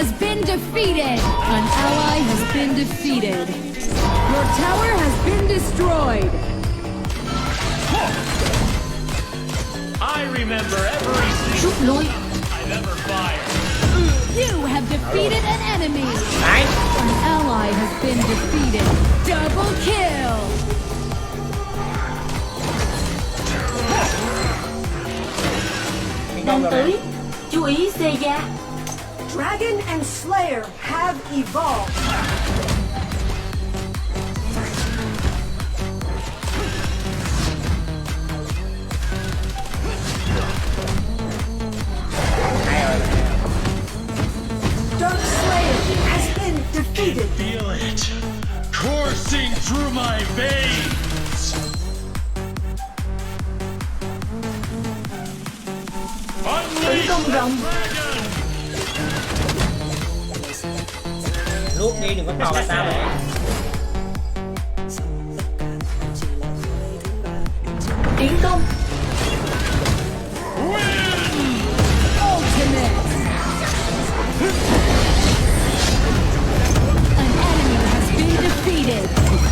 has been defeated. An ally has been defeated. Your tower has been destroyed. I remember every Rút lui. I've ever fired. You have defeated an enemy. Đấy. An ally has been defeated. Double kill. Đang tới. Chú ý Seiya. Dragon and Slayer have evolved. Dark Slayer has been defeated. Feel it coursing through my veins. Tấn công rồng. Lút đi đừng có tò là sao vậy. Tiến công. Ultimate. An enemy has been defeated.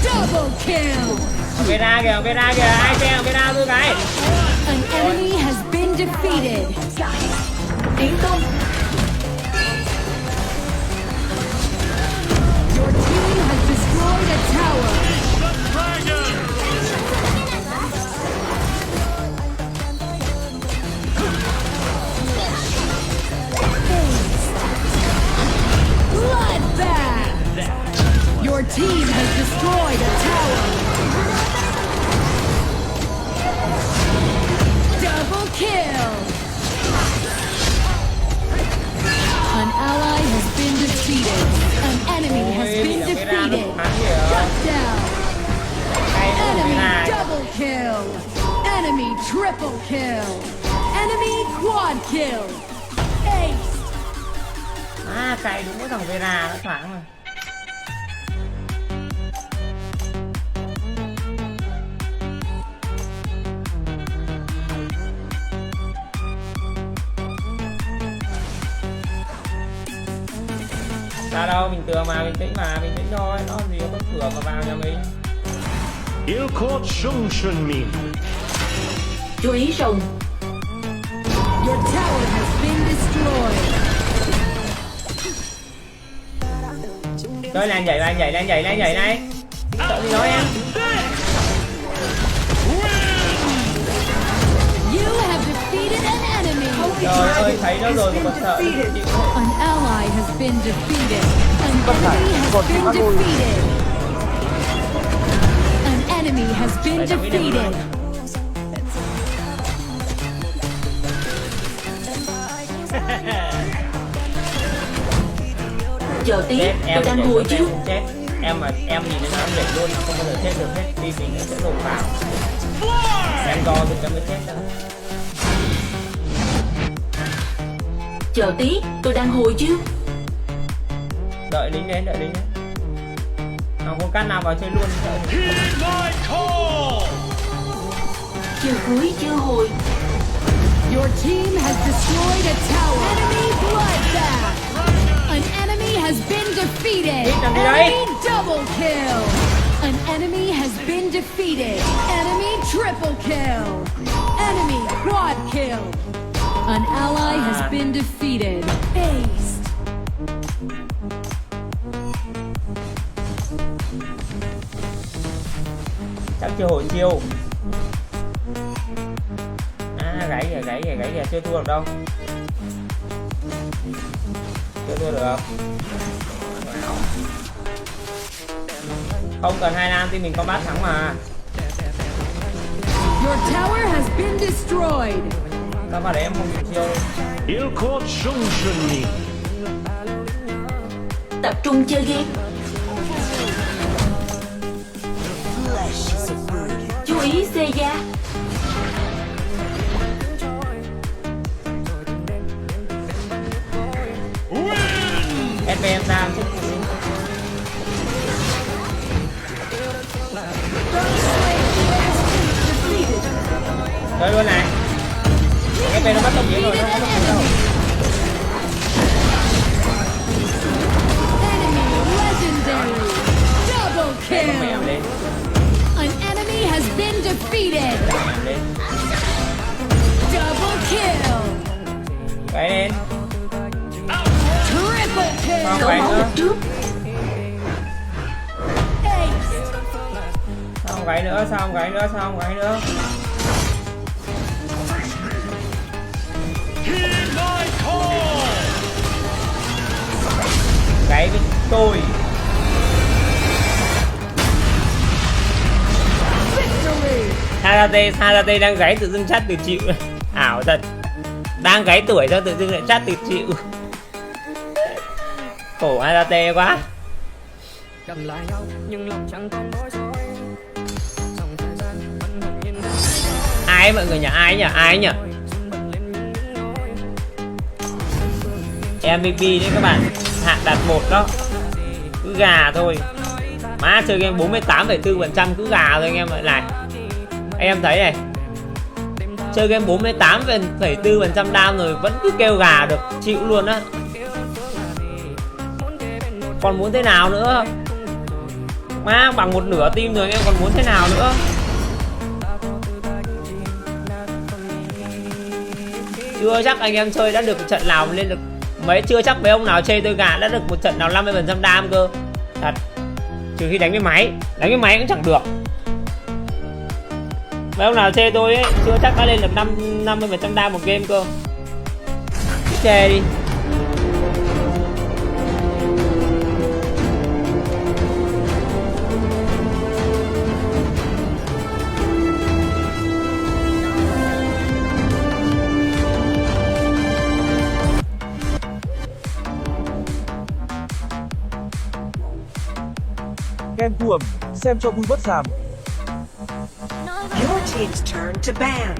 Double kill. Vera kìa, ai xem Vera tôi cái. An enemy has been defeated. Tiến công. Your team has destroyed a tower. Dragon. Bloodbath. Your team has destroyed a tower. Double kill. An ally has been defeated. An enemy has been defeated. Shut down. Enemy double kill. Enemy triple kill. Enemy quad kill. Ace. À cày đúng cái thằng Vera nó thoáng rồi. Sao đâu, bình thường mà, bình tĩnh thôi, nó gì có cửa mà vào nhà mình. Chú ý rồng. Your tower has been destroyed. Rồi lên nhảy này. Sợ gì nói em. You have defeated an enemy. Trời ơi, thấy nó rồi mà còn sợ. An ally has been defeated. An enemy has been defeated. An enemy has been defeated. Chờ tí, Chết, tôi đang hồi chiếu. chết. Em mà em nhìn thấy nó nhảy luôn không bao giờ chết được hết. Đi mình sẽ đổ vào. Em do thì cho mới chết đâu. Chờ tí, tôi đang hồi chiếu. Đợi lính đến. Không có cách nào vào chơi luôn. Heed my call. Chiều cuối chưa hồi. Your team has destroyed a tower. Enemy bloodbath. An enemy has been defeated. Enemy double kill. An enemy has been defeated. Enemy triple kill. Enemy quad kill. An ally has been defeated. Ace. Chắc chưa hồi chiêu. À gãy kìa, chưa thua được đâu. Chưa thua được. Không cần 2 nam thì mình có bát thắng mà. Your tower has been destroyed. Các bạn đấy em không bị chiêu. Tập trung chơi game. Chú ý Seiya. SPM Tam. Tới luôn này. SPM nó bắt tổng chiến rồi, nó không có gì đâu. Double Đẩy con mèo kill. lên. An enemy has been defeated. Đẩy con mèo lên. Double kill. Gãy lên. Triple Không kill. gãy nữa. Trước Ace. Sao không gãy nữa? Sao không gãy nữa? Sao không gãy nữa? Heed my call! Gãy với tôi. Victory. Harate đang gáy tự dưng chat từ chịu. Ảo thật. Đang gáy tuổi sao tự dưng lại chat từ chịu. Khổ Harate quá. gần lại nhau nhưng lòng chẳng còn bối rối. Dòng thời gian vẫn hằng yên đang Ai ấy mọi người nhỉ? Ai nhỉ? Ai nhỉ? bật lên những nỗi MVP đấy các bạn. Hạng đạt 1 đó. Cứ gà thôi. Má chơi game 48,4% cứ gà thôi anh em ơi này. Anh em thấy này. Chơi game 48,4% đam rồi vẫn cứ kêu gà được, chịu luôn á. Còn muốn thế nào nữa? Má bằng một nửa team rồi anh em còn muốn thế nào nữa? Chưa chắc anh em chơi đã được một trận nào lên được mấy, chưa chắc mấy ông nào chơi tôi gà đã được một trận nào 50% đam cơ. Thật. Trừ khi đánh với máy cũng chẳng được. Mấy ông nào chơi tôi ấy chưa chắc đã lên được 50% đam một game cơ. Cứ chê đi. Kem cuồng, xem cho vui bất giảm. Your team's turn to ban.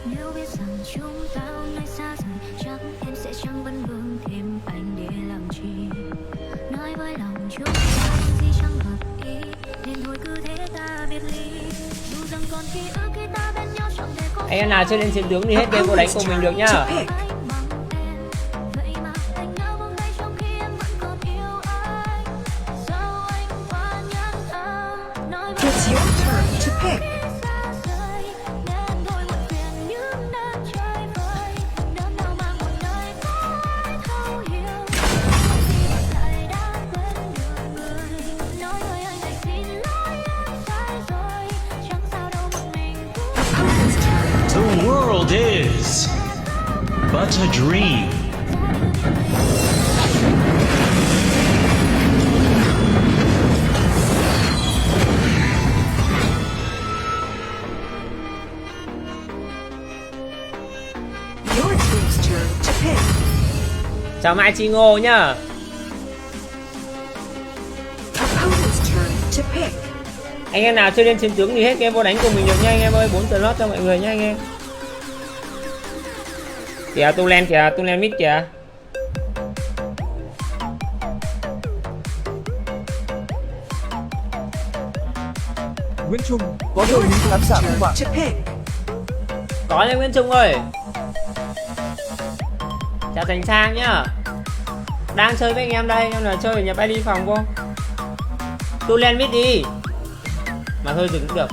Nếu biết rằng chúng ta hôm nay xa rời, chắc em sẽ chẳng vấn vương thêm anh để làm chi. Nói với lòng chúng ta gì chẳng hợp ý, nên thôi cứ thế ta biệt ly. Dù rằng còn ký ức khi ta bên nhau chẳng thể có. Anh em nào chơi lên chiến tướng thì hết game vô đánh cùng mình được nhá. To pick. Vậy mà anh nào vòng tay trong khi em vẫn còn yêu anh. Sao anh quá nhẫn tâm nói với It's your turn to pick. xa rời, nên thôi muộn phiền những đêm chơi vơi. Đêm nào mang một nơi có ai thấu hiểu. Khi lại đã quên được người, nói với anh lại xin lỗi em sai rồi. Chẳng sao đâu một mình Opponent's turn to The world is but a dream. Your team's turn to pick. Chào Mai Chi Ngô nhá. Opponent's turn to pick. Anh em nào chơi lên chiến tướng thì hết game vô đánh cùng mình được nha anh em ơi. 4 slot cho mọi người nha anh em. Kìa tu len mid kìa. Nguyễn Trung, có đội những khán giả không bạn? To pick. Có nha Nguyễn Trung ơi. Chào Thành Sang nhá. Đang chơi với anh em đây, em nào chơi ở nhà bay đi phòng không? Tu len mid đi. Mà thôi dừng cũng được.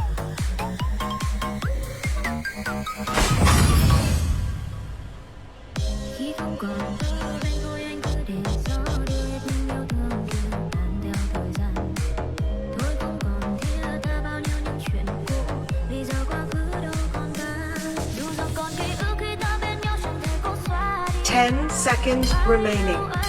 khi không còn ở bên tôi anh cứ để gió đưa hết những yêu thương kia tàn theo thời gian. Thôi không còn thiết tha bao nhiêu những chuyện cũ, vì giờ quá khứ đâu còn ta. Dù rằng còn ký ức khi ta bên nhau chẳng thể cố xóa đi. 10 seconds remaining.